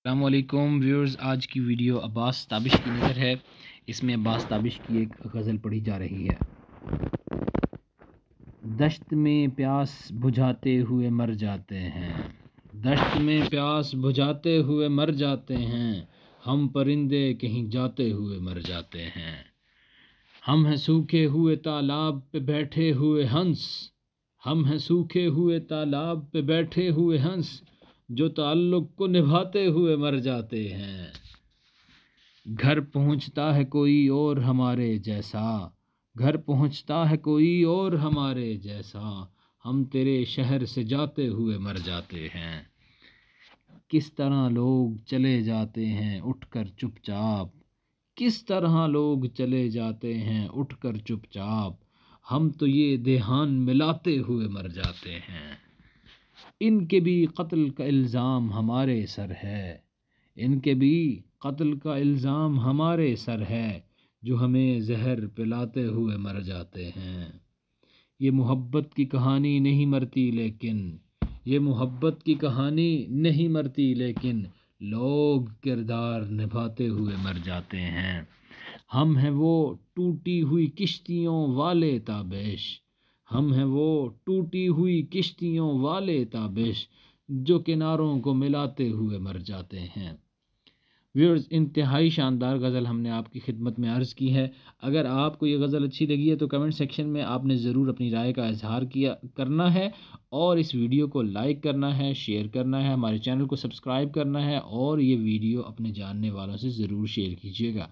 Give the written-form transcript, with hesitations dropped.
السلام علیکم ویورز، آج کی ویڈیو عباس تابش کی نظر ہے۔ اس میں عباس تابش کی ایک غزل پڑھی جا رہی ہے۔ دشت میں پیاس بجھاتے ہوئے مر جاتے ہیں، دشت میں پیاس بجھاتے ہوئے مر جاتے ہیں، ہم پرندے کہیں جاتے ہوئے مر جاتے ہیں۔ ہم ہیں سوکھے ہوئے تالاب پہ بیٹھے ہوئے ہنس، ہم ہیں سوکھے ہوئے تالاب پہ بیٹھے ہوئے ہنس، جو تعلق کو نبھاتے ہوئے مر جاتے ہیں۔ گھر پہنچتا ہے کوئی اور ہمارے جیسا، گھر پہنچتا ہے کوئی اور ہمارے جیسا، ہم تیرے شہر سے جاتے ہوئے مر جاتے ہیں۔ کس طرح لوگ چلے جاتے ہیں اٹھ کر چپ چاپ، کس طرح لوگ چلے جاتے ہیں اٹھ کر چپ چاپ، ہم تو یہ دھیان ملاتے ہوئے مر جاتے ہیں۔ ان کے بھی قتل کا الزام ہمارے سر ہے، ان کے بھی قتل کا الزام ہمارے سر ہے، جو ہمیں زہر پلاتے ہوئے مر جاتے ہیں۔ یہ محبت کی کہانی نہیں مرتی لیکن، یہ محبت کی کہانی نہیں مرتی لیکن، لوگ کردار نبھاتے ہوئے مر جاتے ہیں۔ ہم ہیں وہ ٹوٹی ہوئی کشتیوں والے تابش، ہم ہیں وہ ٹوٹی ہوئی کشتیوں والے تابش، جو کناروں کو ملاتے ہوئے مر جاتے ہیں۔ ویورز، انتہائی شاندار غزل ہم نے آپ کی خدمت میں عرض کی ہے۔ اگر آپ کو یہ غزل اچھی لگی ہے تو کمنٹ سیکشن میں آپ نے ضرور اپنی رائے کا اظہار کرنا ہے، اور اس ویڈیو کو لائک کرنا ہے، شیئر کرنا ہے، ہمارے چینل کو سبسکرائب کرنا ہے، اور یہ ویڈیو اپنے جاننے والوں سے ضرور شیئر کیجیے گا۔